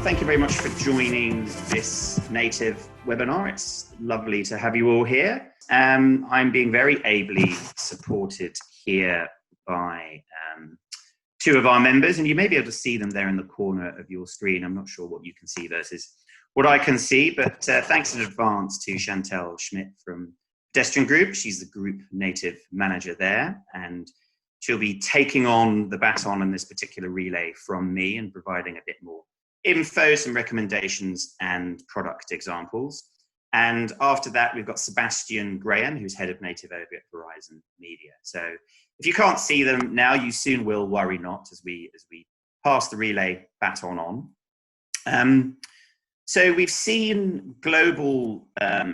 thank you very much for joining this Native webinar. It's lovely to have you all here. I'm being very ably supported here by two of our members, and you may be able to see them there in the corner of your screen. I'm not sure what you can see versus what I can see, but thanks in advance to Chantelle Schmidt from Pedestrian Group. She's the Group Native Manager there, and she'll be taking on the baton in this particular relay from me and providing a bit more info, some recommendations and product examples. And after that, we've got Sebastian Graham, who's head of Native over at Verizon Media. So if you can't see them now, you soon will, worry not, as we pass the relay baton on. So we've seen global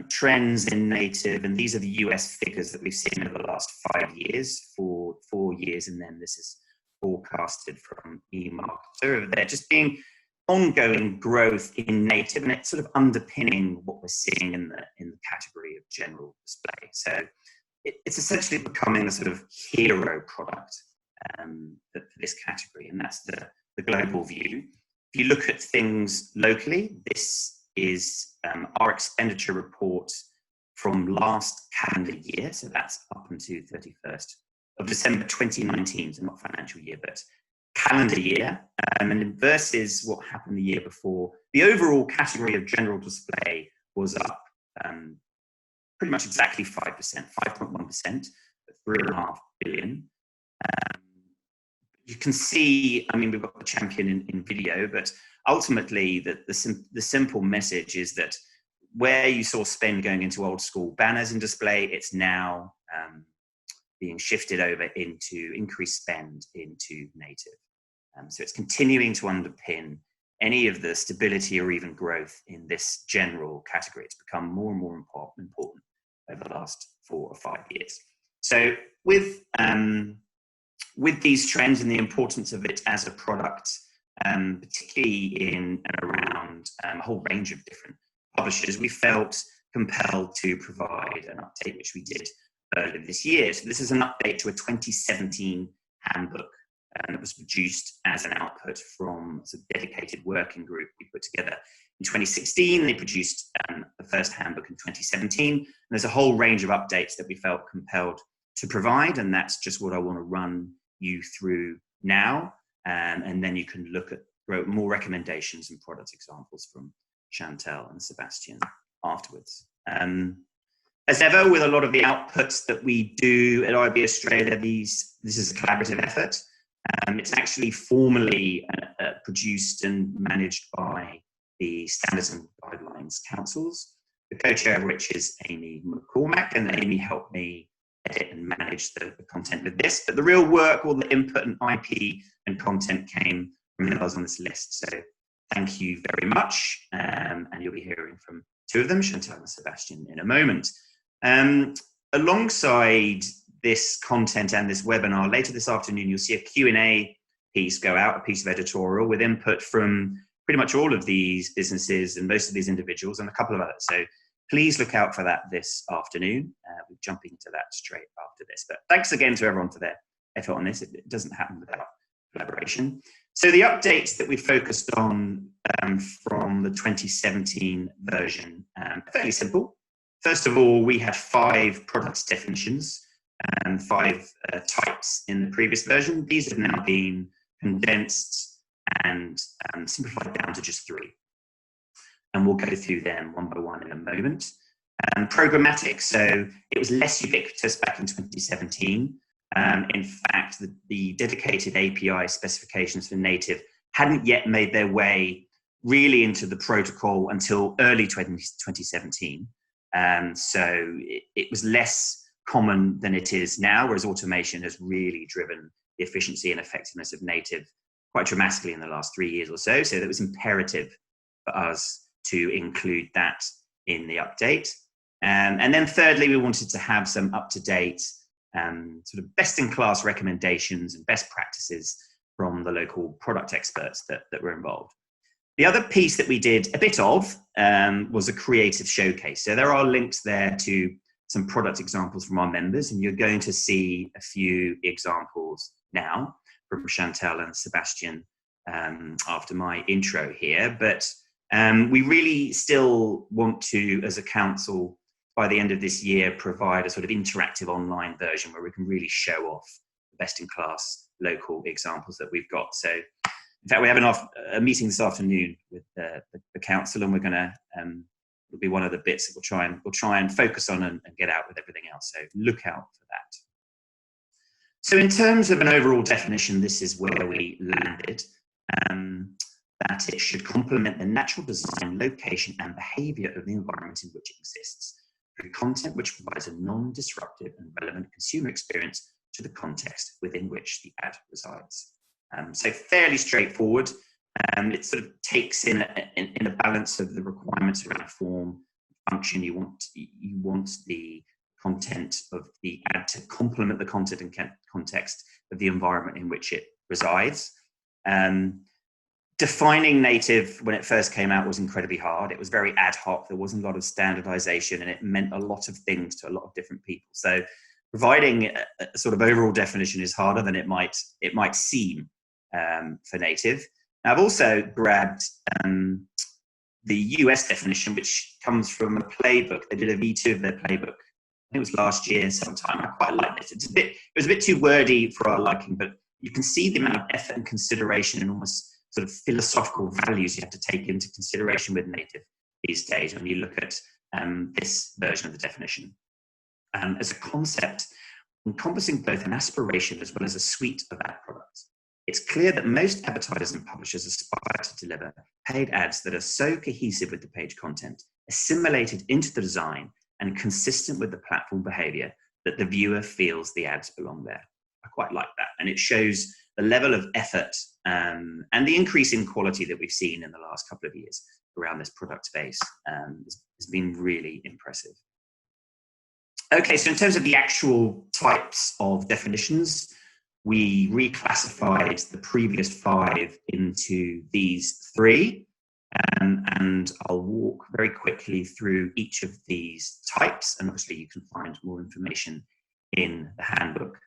trends in Native, and these are the US figures that we've seen over the last 5 years, for 4 years, and then this is forecasted from eMarketer. They're just being ongoing growth in Native, and it's sort of underpinning what we're seeing in the category of general display. So it's essentially becoming a sort of hero product for this category, and that's the global view. If you look at things locally, this is our expenditure report from last calendar year, so that's up until 31st of December 2019, so not financial year, but calendar year, and versus what happened the year before. The overall category of general display was up pretty much exactly 5%, 5.1%, 3.5 billion. You can see, I mean, we've got the champion in video, but ultimately the simple message is that where you saw spend going into old school banners and display, it's now being shifted over into increased spend into Native. So it's continuing to underpin any of the stability or even growth in this general category. It's become more and more important over the last 4 or 5 years. So with these trends and the importance of it as a product, particularly in and around a whole range of different publishers, we felt compelled to provide an update, which we did earlier this year. So this is an update to a 2017 handbook, and it was produced as an output from a dedicated working group we put together in 2016. They produced the first handbook in 2017. And there's a whole range of updates that we felt compelled to provide, and that's just what I want to run you through now. And then you can look at more recommendations and product examples from Chantelle and Sebastian afterwards. As ever, with a lot of the outputs that we do at IB Australia, this is a collaborative effort. It's actually formally produced and managed by the Standards and Guidelines Councils, the co-chair of which is Amy McCormack, and Amy helped me edit and manage the content with this. But the real work, all the input and IP and content came from those on this list. So thank you very much. And you'll be hearing from two of them, Chantelle and Sebastian, in a moment. Alongside this content and this webinar, later this afternoon, you'll see a Q&A piece go out, a piece of editorial with input from pretty much all of these businesses and most of these individuals and a couple of others. So please look out for that this afternoon. We're jumping into that straight after this. But thanks again to everyone for their effort on this. It doesn't happen without collaboration. So the updates that we focused on from the 2017 version, fairly simple. First of all, we had 5 product definitions and 5 types in the previous version. These have now been condensed and simplified down to just 3. And we'll go through them one by one in a moment. Programmatic, so it was less ubiquitous back in 2017. In fact, the dedicated API specifications for Native hadn't yet made their way really into the protocol until early 2017. So it was less common than it is now, whereas automation has really driven the efficiency and effectiveness of Native quite dramatically in the last 3 years or so. So it was imperative for us to include that in the update. And then thirdly, we wanted to have some up-to-date sort of best-in-class recommendations and best practices from the local product experts that were involved. The other piece that we did a bit of was a creative showcase. So there are links there to some product examples from our members, and you're going to see a few examples now from Chantelle and Sebastian after my intro here, but we really still want to, as a council, by the end of this year, provide a sort of interactive online version where we can really show off the best-in-class local examples that we've got. So, in fact, we have a meeting this afternoon with the council, and we're going to it'll be one of the bits that we'll try and focus on and get out with everything else. So look out for that. So in terms of an overall definition, this is where we landed, that it should complement the natural design, location, and behavior of the environment in which it exists, through content which provides a non-disruptive and relevant consumer experience to the context within which the ad resides. So fairly straightforward. It sort of takes in a balance of the requirements around form, function. You want the content of the ad to complement the content and context of the environment in which it resides. Defining native when it first came out was incredibly hard. It was very ad hoc. There wasn't a lot of standardization, and it meant a lot of things to a lot of different people. So providing a sort of overall definition is harder than it might seem for native. Now, I've also grabbed the US definition, which comes from a playbook. They did a V2 of their playbook. I think it was last year sometime. I quite like it. It was a bit too wordy for our liking, but you can see the amount of effort and consideration and almost sort of philosophical values you have to take into consideration with native these days when you look at this version of the definition. As a concept, encompassing both an aspiration as well as a suite of ad products. It's clear that most advertisers and publishers aspire to deliver paid ads that are so cohesive with the page content, assimilated into the design, and consistent with the platform behavior that the viewer feels the ads belong there. I quite like that. And it shows the level of effort and the increase in quality that we've seen in the last couple of years around this product space has been really impressive. Okay, so in terms of the actual types of definitions, we reclassified the previous 5 into these 3, and I'll walk very quickly through each of these types, and obviously you can find more information in the handbook.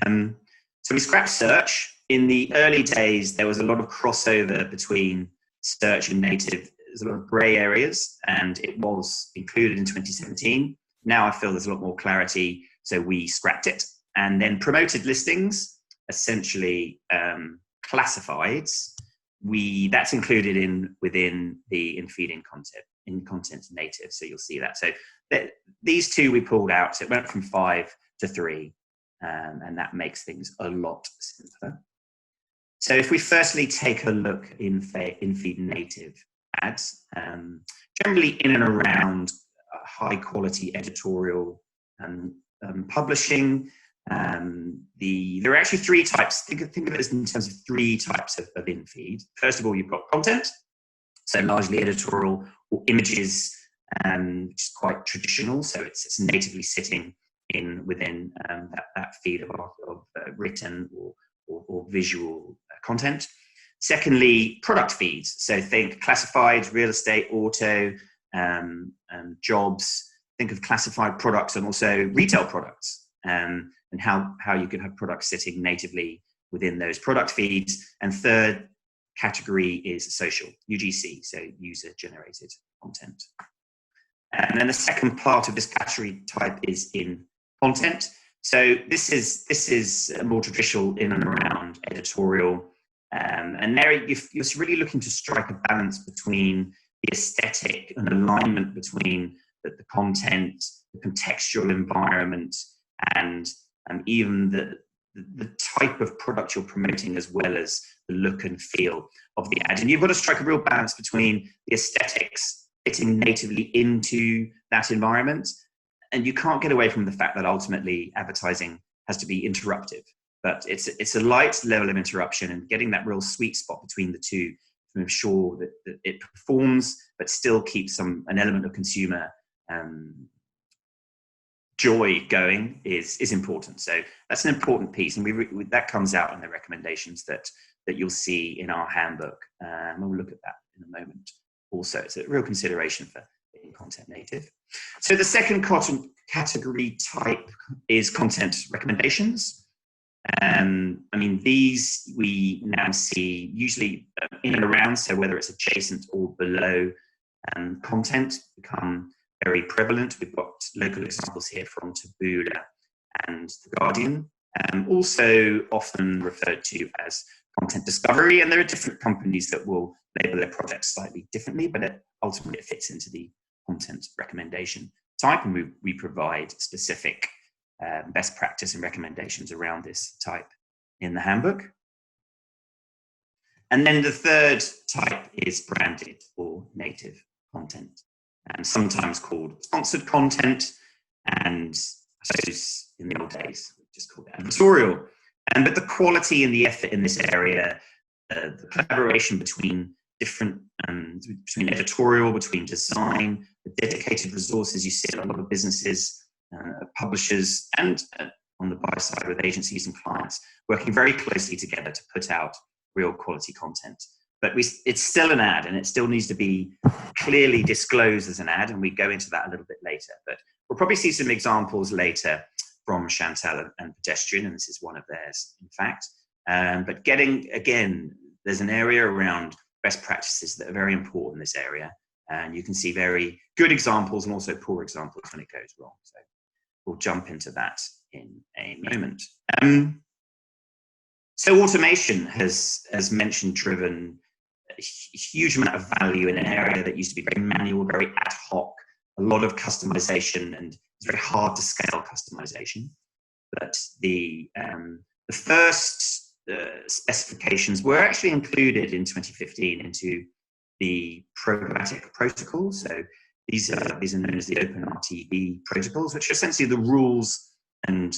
So we scrapped search. In the early days, there was a lot of crossover between search and native. There's a lot of grey areas, and it was included in 2017. Now I feel there's a lot more clarity, so we scrapped it and then promoted listings, essentially classifieds. That's included within the in-feeding content native, so you'll see that. So these 2 we pulled out, so it went from 5 to 3, and that makes things a lot simpler. So if we firstly take a look in feed native ads, generally in and around high quality editorial publishing. There are actually 3 types. Think of it as in terms of 3 types of in-feed. First of all, you've got content, so largely editorial or images, which is quite traditional. So it's natively sitting within that feed of written or visual content. Secondly, product feeds. So think classifieds, real estate, auto, jobs. Think of classified products and also retail products. And how you can have products sitting natively within those product feeds. And third category is social, UGC, so user-generated content. And then the second part of this category type is in content. So this is more traditional in and around editorial. And there you're really looking to strike a balance between the aesthetic and alignment between the content, the contextual environment, and even the type of product you're promoting, as well as the look and feel of the ad. And you've got to strike a real balance between the aesthetics fitting natively into that environment. And you can't get away from the fact that ultimately advertising has to be interruptive. But it's a light level of interruption, and getting that real sweet spot between the two to ensure that it performs, but still keeps an element of consumer joy going is important. So that's an important piece, and that comes out in the recommendations that you'll see in our handbook. We'll look at that in a moment. Also, it's a real consideration for content native. So the second category type is content recommendations. I mean, these we now see usually in and around, so whether it's adjacent or below content become very prevalent. We've got local examples here from Taboola and The Guardian, also often referred to as content discovery, and there are different companies that will label their projects slightly differently, but ultimately it fits into the content recommendation type, and we provide specific best practice and recommendations around this type in the handbook. And then the third type is branded or native content, and sometimes called sponsored content, and I suppose in the old days we just called it advertorial. But the quality and the effort in this area, the collaboration between different, between editorial, between design, the dedicated resources you see at a lot of businesses, publishers, and on the buy side with agencies and clients working very closely together to put out real quality content. But it's still an ad, and it still needs to be clearly disclosed as an ad, and we go into that a little bit later. But we'll probably see some examples later from Chantelle and Pedestrian, and this is one of theirs, in fact. But again, there's an area around best practices that are very important in this area, and you can see very good examples and also poor examples when it goes wrong. So we'll jump into that in a moment. So automation has, as mentioned, driven a huge amount of value in an area that used to be very manual, very ad hoc, a lot of customization, and it's very hard to scale customization. But the first specifications were actually included in 2015 into the programmatic protocols. So these are known as the OpenRTB protocols, which are essentially the rules and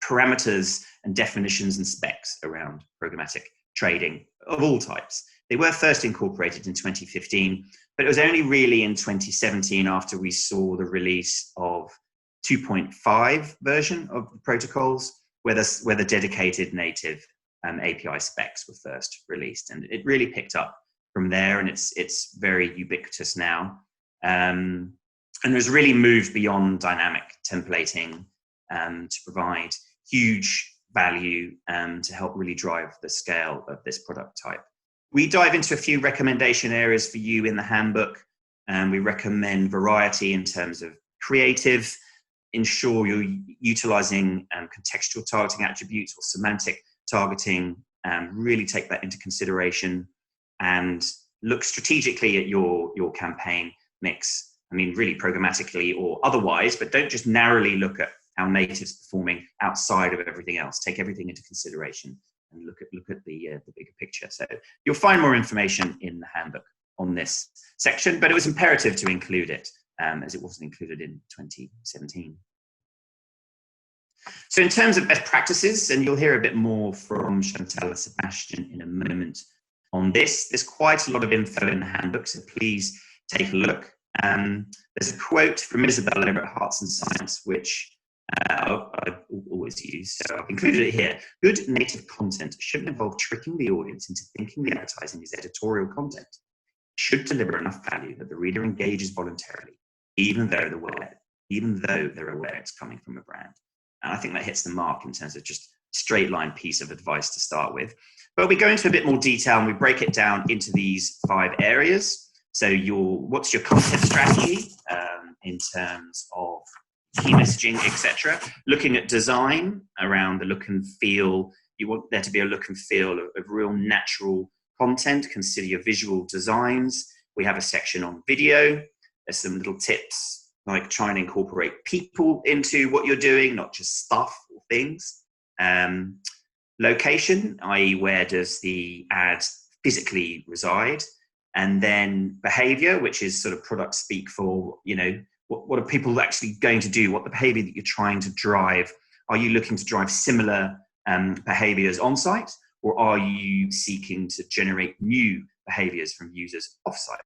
parameters and definitions and specs around programmatic trading of all types. They were first incorporated in 2015, but it was only really in 2017 after we saw the release of 2.5 version of the protocols where the dedicated native API specs were first released. And it really picked up from there, and it's very ubiquitous now. And it was really moved beyond dynamic templating to provide huge value to help really drive the scale of this product type. We dive into a few recommendation areas for you in the handbook, and we recommend variety in terms of creative, ensure you're utilizing contextual targeting attributes or semantic targeting, really take that into consideration, and look strategically at your campaign mix. I mean, really programmatically or otherwise, but don't just narrowly look at how native's performing outside of everything else. Take everything into consideration and look at the bigger picture. So you'll find more information in the handbook on this section, but it was imperative to include it as it wasn't included in 2017. So in terms of best practices, and you'll hear a bit more from Chantelle and Sebastian in a moment on this, there's quite a lot of info in the handbook, so please take a look. There's a quote from Isabel over at Hearts and Science, which I've always used, so I've included it here. Good native content shouldn't involve tricking the audience into thinking the advertising is editorial content. It should deliver enough value that the reader engages voluntarily, even though they're aware it's coming from a brand. And I think that hits the mark in terms of just a straight line piece of advice to start with. But we go into a bit more detail and we break it down into these 5 areas. So what's your content strategy in terms of key messaging, etc. Looking at design around the look and feel. You want there to be a look and feel of real natural content. Consider your visual designs. We have a section on video. There's some little tips like trying to incorporate people into what you're doing, not just stuff or things. Location, i.e. where does the ad physically reside? And then behavior, which is sort of product speak for, what are people actually going to do? What the behavior that you're trying to drive? Are you looking to drive similar behaviors on site, or are you seeking to generate new behaviors from users off site?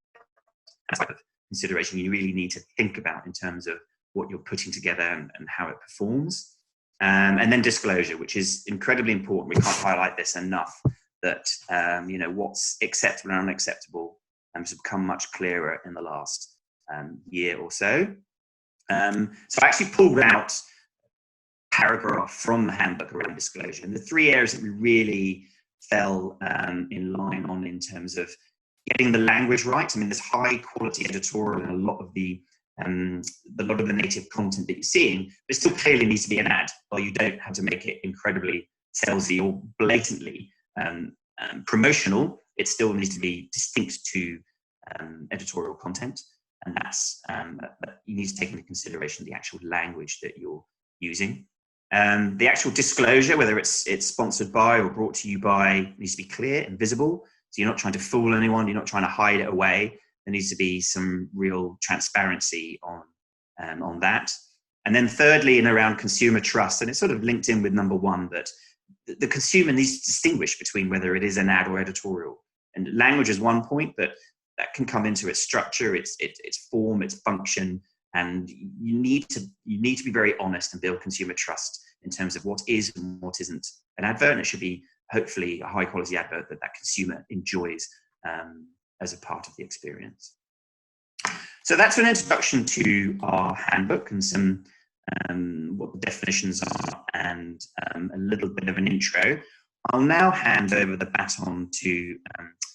That type of consideration you really need to think about in terms of what you're putting together and how it performs. And then disclosure, which is incredibly important. We can't highlight this enough, that what's acceptable and unacceptable has become much clearer in the last year or so. So I actually pulled out paragraph from the handbook around disclosure. And the three areas that we really fell in line on in terms of getting the language right. I mean, there's high quality editorial in a lot of the native content that you're seeing, but it still clearly needs to be an ad, or you don't have to make it incredibly salesy or blatantly promotional. It still needs to be distinct to editorial content, and that's you need to take into consideration the actual language that you're using. The actual disclosure, whether it's sponsored by or brought to you by, needs to be clear and visible. So you're not trying to fool anyone. You're not trying to hide it away. There needs to be some real transparency on that. And then thirdly, and around consumer trust, and it's sort of linked in with number one, that the consumer needs to distinguish between whether it is an ad or editorial. And language is one point, but that can come into its structure, its form, its function. And you need to be very honest and build consumer trust in terms of what is and what isn't an advert. And it should be hopefully a high quality advert that consumer enjoys as a part of the experience. So that's an introduction to our handbook and some what the definitions are, and a little bit of an intro. I'll now hand over the baton to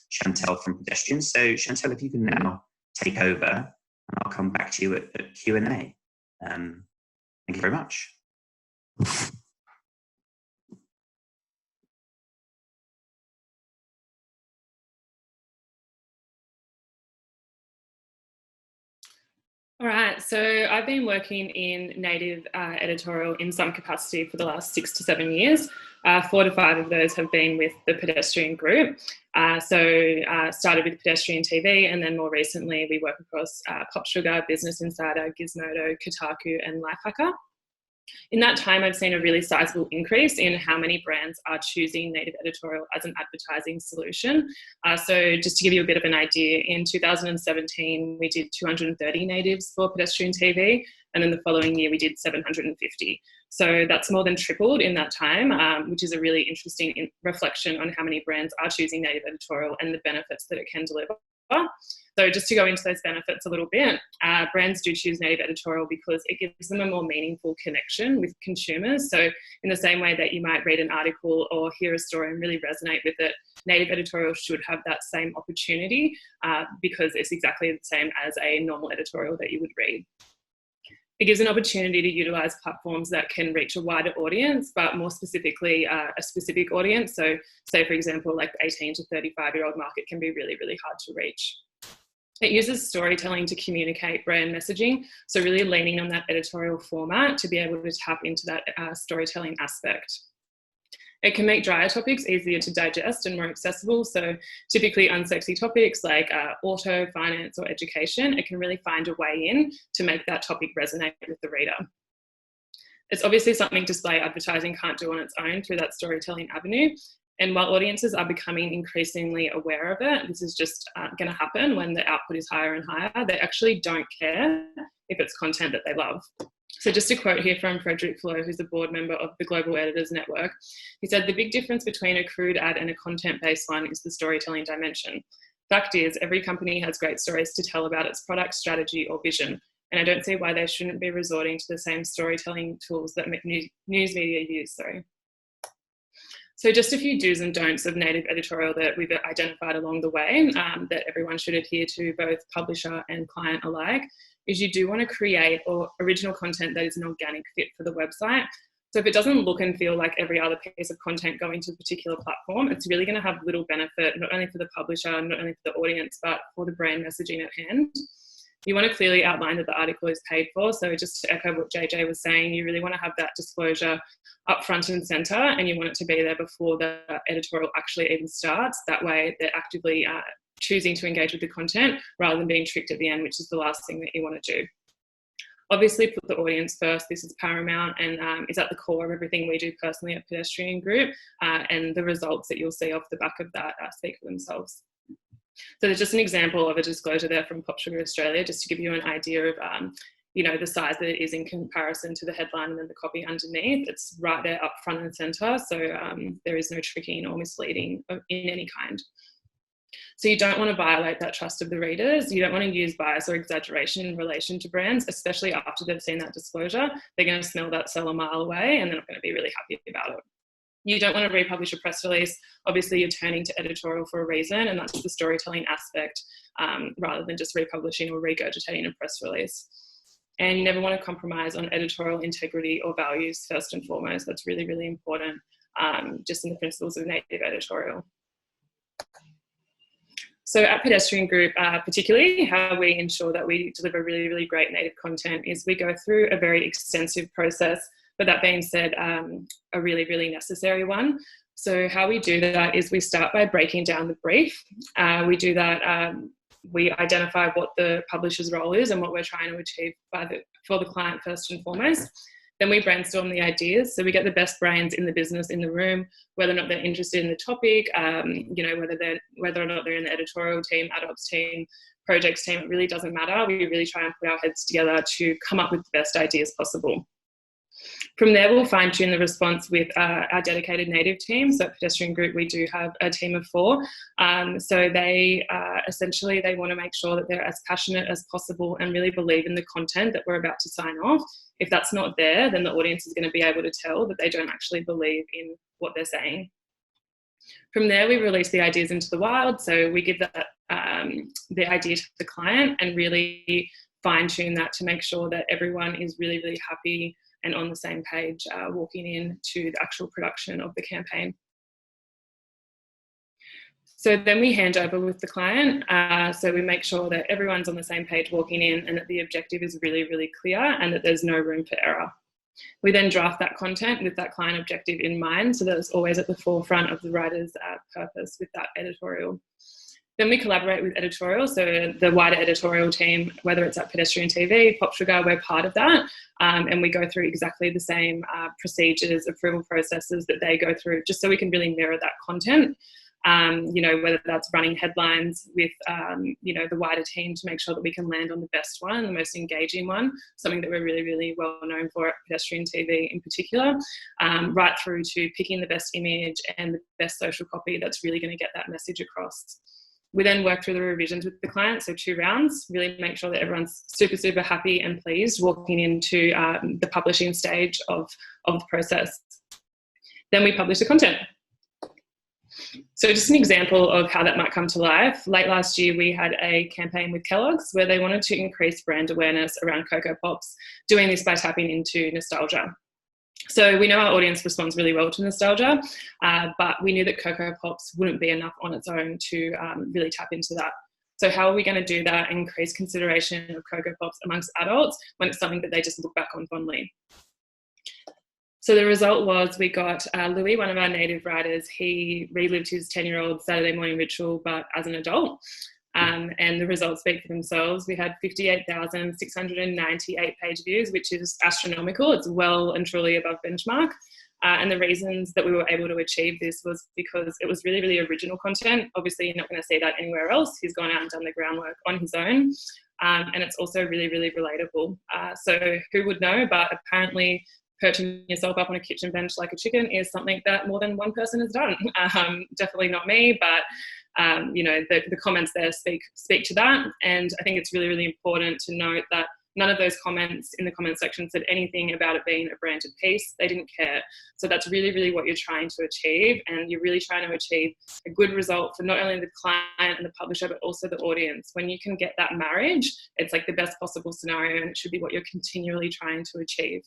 Chantelle from Pedestrian. So Chantelle, if you can now take over, and I'll come back to you at Q&A. Thank you very much. All right, so I've been working in native editorial in some capacity for the last 6 to 7 years. 4 to 5 of those have been with the Pedestrian group. Started with Pedestrian TV, and then more recently we work across Pop Sugar, Business Insider, Gizmodo, Kotaku and Lifehacker. In that time, I've seen a really sizable increase in how many brands are choosing native editorial as an advertising solution. So just to give you a bit of an idea, in 2017, we did 230 natives for Pedestrian TV, and then the following year we did 750. So that's more than tripled in that time, which is a really interesting reflection on how many brands are choosing native editorial and the benefits that it can deliver. So just to go into those benefits a little bit, brands do choose native editorial because it gives them a more meaningful connection with consumers. So in the same way that you might read an article or hear a story and really resonate with it, native editorial should have that same opportunity because it's exactly the same as a normal editorial that you would read. It gives an opportunity to utilise platforms that can reach a wider audience, but more specifically a specific audience. So say, for example, like the 18 to 35-year-old market can be really, really hard to reach. It uses storytelling to communicate brand messaging, so really leaning on that editorial format to be able to tap into that storytelling aspect. It can make drier topics easier to digest and more accessible. So typically unsexy topics like auto, finance or education, it can really find a way in to make that topic resonate with the reader. It's obviously something display advertising can't do on its own through that storytelling avenue. And while audiences are becoming increasingly aware of it, this is just going to happen when the output is higher and higher. They actually don't care if it's content that they love. So just a quote here from Frederick Flo, who's a board member of the Global Editors Network. He said, "The big difference between a crude ad and a content-based one is the storytelling dimension. Fact is, every company has great stories to tell about its product, strategy or vision. And I don't see why they shouldn't be resorting to the same storytelling tools that news media use." So just a few do's and don'ts of native editorial that we've identified along the way that everyone should adhere to, both publisher and client alike, is you do want to create original content that is an organic fit for the website. So if it doesn't look and feel like every other piece of content going to a particular platform, it's really going to have little benefit, not only for the publisher, not only for the audience, but for the brand messaging at hand. You want to clearly outline that the article is paid for. So just to echo what JJ was saying, you really want to have that disclosure up front and center, and you want it to be there before the editorial actually even starts. That way they're actively choosing to engage with the content rather than being tricked at the end, which is the last thing that you want to do. Obviously put the audience first. This is paramount and is at the core of everything we do personally at Pedestrian Group, and the results that you'll see off the back of that speak for themselves. So there's just an example of a disclosure there from Pop Sugar Australia, just to give you an idea of the size that it is in comparison to the headline and then the copy underneath. It's right there up front and center, so there is no tricking or misleading in any kind. So you don't want to violate that trust of the readers. You don't want to use bias or exaggeration in relation to brands, especially after they've seen that disclosure. They're going to smell that cell a mile away and they're not going to be really happy about it. You don't want to republish a press release. Obviously, you're turning to editorial for a reason, and that's the storytelling aspect, rather than just republishing or regurgitating a press release. And you never want to compromise on editorial integrity or values, first and foremost. That's really, really important, just in the principles of native editorial. So at Pedestrian Group, particularly, how we ensure that we deliver really, really great native content is we go through a very extensive process, but that being said, a really, really necessary one. So how we do that is we start by breaking down the brief. We do that, we identify what the publisher's role is and what we're trying to achieve for the client first and foremost. Then we brainstorm the ideas. So we get the best brains in the business in the room, whether or not they're interested in the topic, you know, whether or not they're in the editorial team, ad ops team, projects team, it really doesn't matter. We really try and put our heads together to come up with the best ideas possible. From there, we'll fine tune the response with our dedicated native team. So at Pedestrian Group, we do have a team of 4. So they essentially, they want to make sure that they're as passionate as possible and really believe in the content that we're about to sign off. If that's not there, then the audience is going to be able to tell that they don't actually believe in what they're saying. From there, we release the ideas into the wild. So we give that the idea to the client and really fine tune that to make sure that everyone is really, really happy and on the same page walking into the actual production of the campaign. So then we hand over with the client. So we make sure that everyone's on the same page walking in and that the objective is really, really clear and that there's no room for error. We then draft that content with that client objective in mind, so that it's always at the forefront of the writer's purpose with that editorial. Then we collaborate with editorial, so the wider editorial team, whether it's at Pedestrian TV, Pop Sugar, we're part of that, and we go through exactly the same procedures, approval processes that they go through, just so we can really mirror that content. You know, whether that's running headlines with, you know, the wider team to make sure that we can land on the best one, the most engaging one, something that we're really, really well known for at Pedestrian TV in particular, right through to picking the best image and the best social copy that's really going to get that message across. We then work through the revisions with the client, so 2 rounds, really make sure that everyone's super, super happy and pleased walking into the publishing stage of the process. Then we publish the content. So just an example of how that might come to life. Late last year, we had a campaign with Kellogg's where they wanted to increase brand awareness around Cocoa Pops, doing this by tapping into nostalgia. So we know our audience responds really well to nostalgia, but we knew that Cocoa Pops wouldn't be enough on its own to really tap into that. So how are we going to do that and increase consideration of Cocoa Pops amongst adults when it's something that they just look back on fondly? So the result was we got Louis, one of our native writers, he relived his 10-year-old Saturday morning ritual, but as an adult. And the results speak for themselves. We had 58,698 page views, which is astronomical. It's well and truly above benchmark. And the reasons that we were able to achieve this was because it was really, really original content. Obviously, you're not going to see that anywhere else. He's gone out and done the groundwork on his own. And it's also really, really relatable. So who would know, but apparently perching yourself up on a kitchen bench like a chicken is something that more than one person has done. Definitely not me, but you know, the comments there speak to that. And I think it's really, really important to note that none of those comments in the comment section said anything about it being a branded piece. They didn't care. So that's really, really what you're trying to achieve. And you're really trying to achieve a good result for not only the client and the publisher, but also the audience. When you can get that marriage, it's like the best possible scenario, and it should be what you're continually trying to achieve.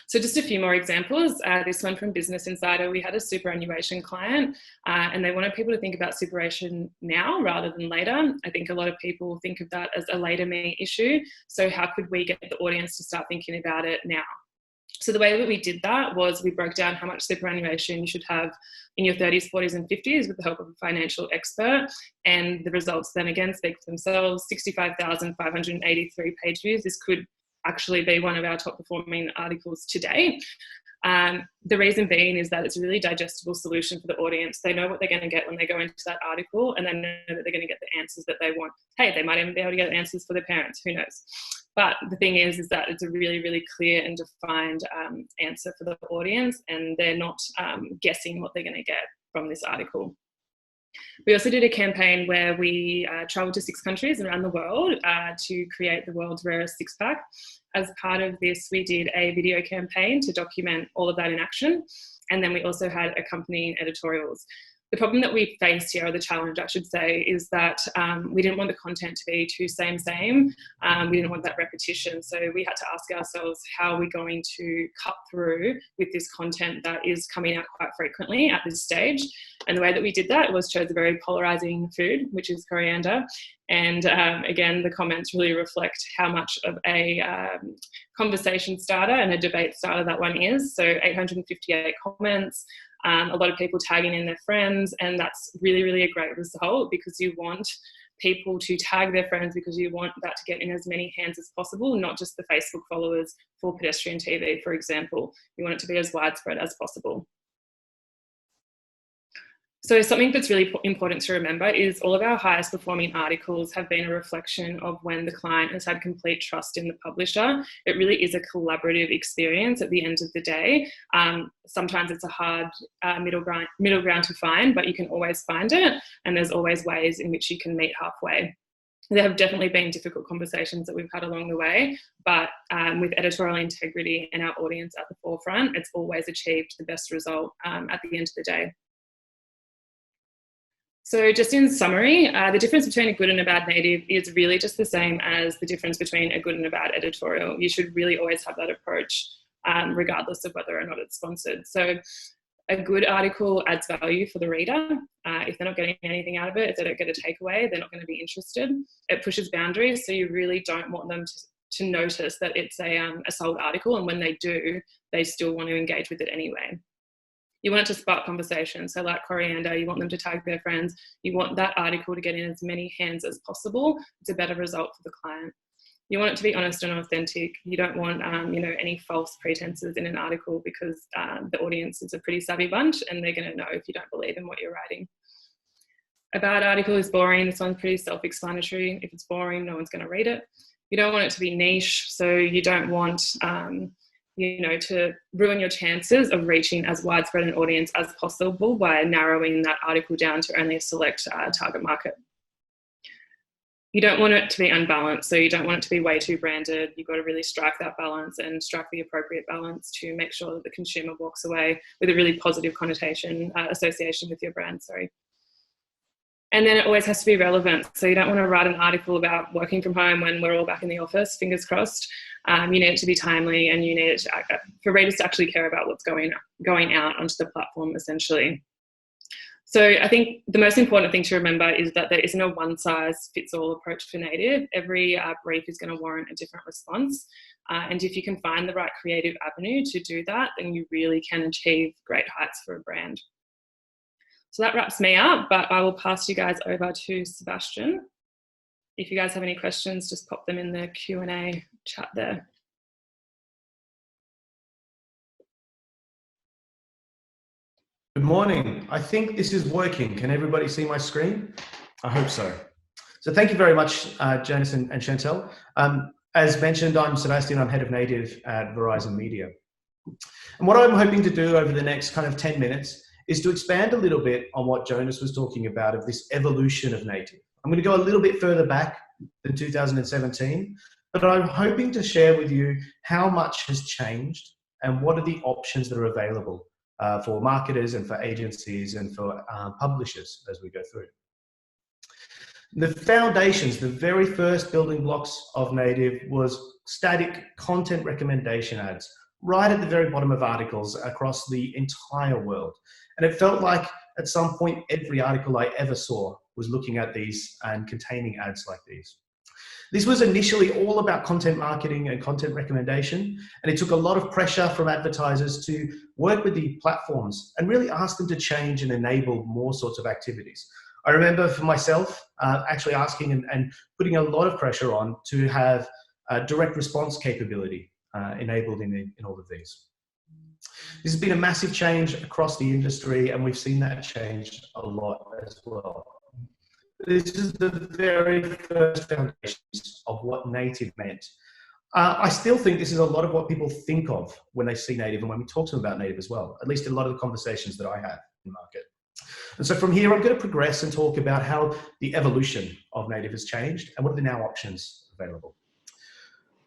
So just a few more examples. This one from Business Insider, we had a superannuation client and they wanted people to think about superannuation now rather than later. I think a lot of people think of that as a later me issue. So how could we get the audience to start thinking about it now? So the way that we did that was we broke down how much superannuation you should have in your 30s, 40s and 50s with the help of a financial expert. And the results then again speak for themselves. 65,583 page views. This could actually be one of our top performing articles to date. The reason being is that it's a really digestible solution for the audience. They know what they're going to get when they go into that article, and they know that they're going to get the answers that they want. Hey, they might even be able to get answers for their parents, who knows? But the thing is that it's a really, really clear and defined answer for the audience, and they're not guessing what they're going to get from this article. We also did a campaign where we travelled to 6 countries around the world to create the world's rarest six-pack. As part of this, we did a video campaign to document all of that in action. And then we also had accompanying editorials. The problem that we faced here, or the challenge I should say, is that we didn't want the content to be too same. We didn't want that repetition. So we had to ask ourselves, how are we going to cut through with this content that is coming out quite frequently at this stage? And the way that we did that was chose a very polarizing food, which is coriander. And again, the comments really reflect how much of a conversation starter and a debate starter that one is. So 858 comments. A lot of people tagging in their friends, and that's really, really a great result, because you want people to tag their friends because you want that to get in as many hands as possible, not just the Facebook followers for pedestrian TV, for example. You want it to be as widespread as possible. So something that's really important to remember is all of our highest performing articles have been a reflection of when the client has had complete trust in the publisher. It really is a collaborative experience at the end of the day. Sometimes it's a hard middle ground to find, but you can always find it, and there's always ways in which you can meet halfway. There have definitely been difficult conversations that we've had along the way, but with editorial integrity and our audience at the forefront, it's always achieved the best result at the end of the day. So just in summary, the difference between a good and a bad native is really just the same as the difference between a good and a bad editorial. You should really always have that approach, regardless of whether or not it's sponsored. So a good article adds value for the reader. If they're not getting anything out of it, if they don't get a takeaway, they're not going to be interested. It pushes boundaries, so you really don't want them to notice that it's a sold article, and when they do, they still want to engage with it anyway. You want it to spark conversation. So like coriander, you want them to tag their friends. You want that article to get in as many hands as possible. It's a better result for the client. You want it to be honest and authentic. You don't want any false pretenses in an article, because the audience is a pretty savvy bunch and they're going to know if you don't believe in what you're writing. A bad article is boring. This one's pretty self-explanatory. If it's boring, no one's going to read it. You don't want it to be niche. So you don't want to ruin your chances of reaching as widespread an audience as possible by narrowing that article down to only a select target market. You don't want it to be unbalanced, so you don't want it to be way too branded. You've got to really strike that balance and strike the appropriate balance to make sure that the consumer walks away with a really positive connotation, association with your brand, sorry. And then it always has to be relevant. So you don't want to write an article about working from home when we're all back in the office, fingers crossed. You need it to be timely, and you need it for readers to actually care about what's going out onto the platform, essentially. So I think the most important thing to remember is that there isn't a one-size-fits-all approach for native. Every brief is going to warrant a different response. And if you can find the right creative avenue to do that, then you really can achieve great heights for a brand. So that wraps me up, but I will pass you guys over to Sebastian. If you guys have any questions, just pop them in the Q&A chat there. Good morning. I think this is working. Can everybody see my screen? I hope so. So thank you very much, Jonas and Chantelle. As mentioned, I'm Sebastian. I'm head of native at Verizon Media. And what I'm hoping to do over the next kind of 10 minutes is to expand a little bit on what Jonas was talking about of this evolution of native. I'm going to go a little bit further back than 2017, but I'm hoping to share with you how much has changed and what are the options that are available for marketers and for agencies and for publishers as we go through. The foundations, the very first building blocks of native was static content recommendation ads, right at the very bottom of articles across the entire world. And it felt like at some point every article I ever saw was looking at these and containing ads like these. This was initially all about content marketing and content recommendation, and it took a lot of pressure from advertisers to work with the platforms and really ask them to change and enable more sorts of activities. I remember for myself actually asking and putting a lot of pressure on to have direct response capability enabled in all of these. This has been a massive change across the industry, and we've seen that change a lot as well. This is the very first foundations of what native meant. I still think this is a lot of what people think of when they see native and when we talk to them about native as well, at least in a lot of the conversations that I have in market. And so from here, I'm going to progress and talk about how the evolution of native has changed and what are the now options available.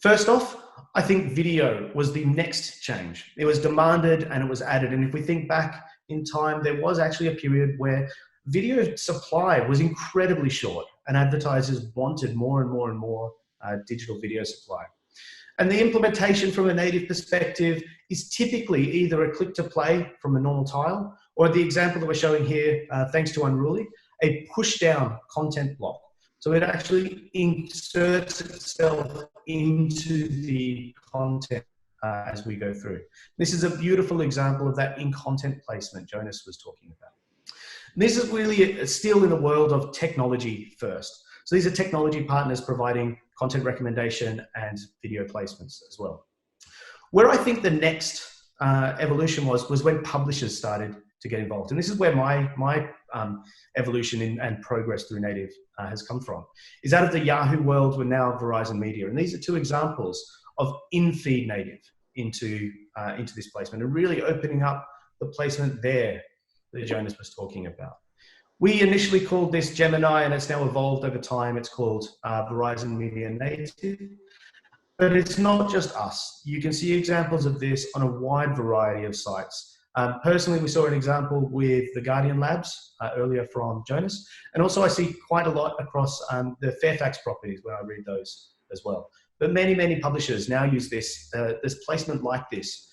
First off, I think video was the next change. It was demanded and it was added. And if we think back in time, there was actually a period where video supply was incredibly short and advertisers wanted more and more and more digital video supply. And the implementation from a native perspective is typically either a click to play from a normal tile, or the example that we're showing here, thanks to Unruly, a push down content block. So it actually inserts itself into the content as we go through. This is a beautiful example of that in content placement Jonas was talking about. This is really still in the world of technology first. So these are technology partners providing content recommendation and video placements as well. Where I think the next evolution was when publishers started to get involved. And this is where my evolution and progress through native has come from. Is out of the Yahoo world, we're now Verizon Media. And these are two examples of in-feed native into this placement and really opening up the placement there that Jonas was talking about. We initially called this Gemini, and it's now evolved over time. It's called Verizon Media Native. But it's not just us. You can see examples of this on a wide variety of sites. Personally, we saw an example with the Guardian Labs earlier from Jonas. And also I see quite a lot across the Fairfax properties when I read those as well. But many, many publishers now use this placement like this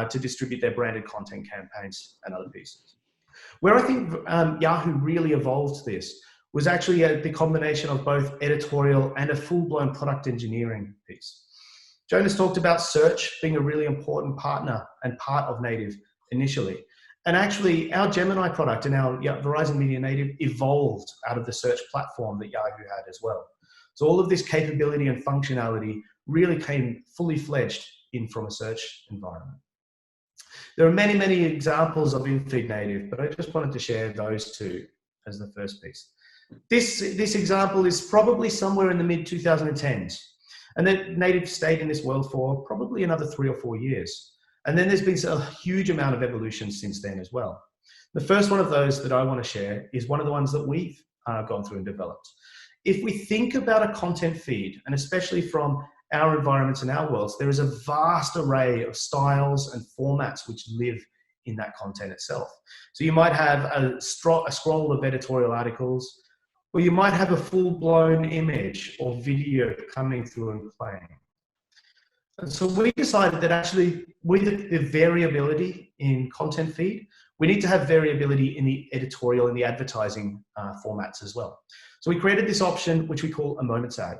to distribute their branded content campaigns and other pieces. Where I think Yahoo really evolved this was actually the combination of both editorial and a full-blown product engineering piece. Jonas talked about search being a really important partner and part of native initially. And actually our Gemini product and our Verizon Media Native evolved out of the search platform that Yahoo had as well. So all of this capability and functionality really came fully fledged in from a search environment. There are many, many examples of in-feed native, but I just wanted to share those two as the first piece. This example is probably somewhere in the mid-2010s, and then native stayed in this world for probably another 3 or 4 years. And then there's been a huge amount of evolution since then as well. The first one of those that I want to share is one of the ones that we've gone through and developed. If we think about a content feed, and especially from our environments and our worlds, there is a vast array of styles and formats which live in that content itself. So you might have a scroll of editorial articles, or you might have a full-blown image or video coming through and playing. And so we decided that actually with the variability in content feed, we need to have variability in the editorial and the advertising formats as well. So we created this option, which we call a moments ad.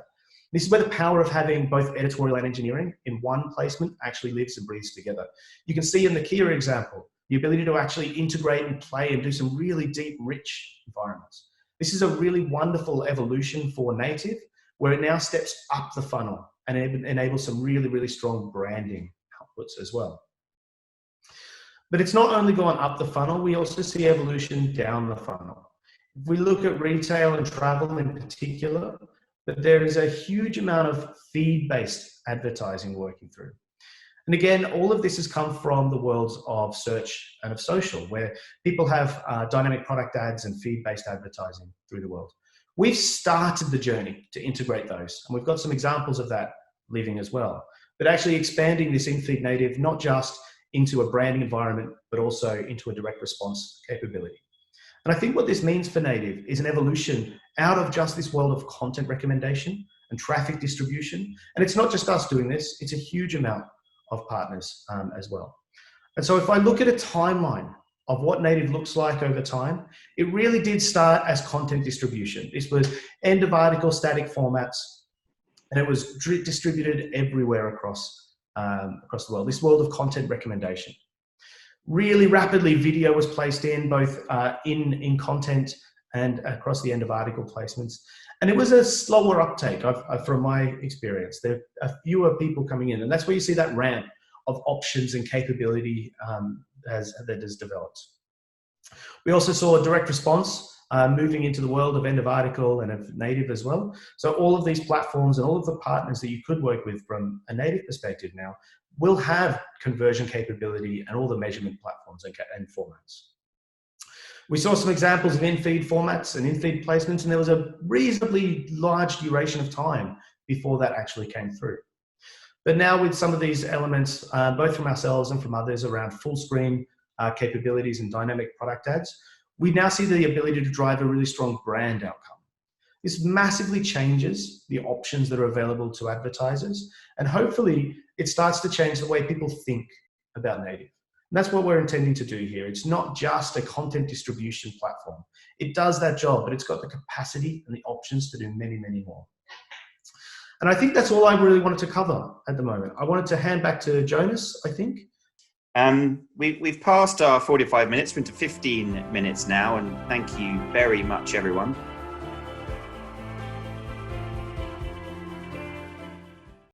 This is where the power of having both editorial and engineering in one placement actually lives and breathes together. You can see in the Kia example, the ability to actually integrate and play and do some really deep, rich environments. This is a really wonderful evolution for native, where it now steps up the funnel and enables some really, really strong branding outputs as well. But it's not only gone up the funnel, we also see evolution down the funnel. If we look at retail and travel in particular, that there is a huge amount of feed-based advertising working through. And again, all of this has come from the worlds of search and of social, where people have dynamic product ads and feed-based advertising through the world. We've started the journey to integrate those, and we've got some examples of that living as well. But actually expanding this in-feed native, not just into a branding environment, but also into a direct response capability. And I think what this means for native is an evolution out of just this world of content recommendation and traffic distribution. And it's not just us doing this, it's a huge amount of partners as well. And so if I look at a timeline of what native looks like over time, it really did start as content distribution. This was end of article static formats, and it was distributed everywhere across the world, this world of content recommendation. Really rapidly, video was placed in both in content and across the end of article placements. And it was a slower uptake from my experience. There are fewer people coming in, and that's where you see that ramp of options and capability that has developed. We also saw a direct response moving into the world of end of article and of native as well. So all of these platforms and all of the partners that you could work with from a native perspective now will have conversion capability and all the measurement platforms and formats. We saw some examples of in-feed formats and in-feed placements, and there was a reasonably large duration of time before that actually came through. But now with some of these elements, both from ourselves and from others around full screen capabilities and dynamic product ads, we now see the ability to drive a really strong brand outcome. This massively changes the options that are available to advertisers, and hopefully it starts to change the way people think about native. And that's what we're intending to do here. It's not just a content distribution platform. It does that job, but it's got the capacity and the options to do many, many more. And I think that's all I really wanted to cover at the moment. I wanted to hand back to Jonas, I think. We've passed our 45 minutes, we're into 15 minutes now, and thank you very much, everyone.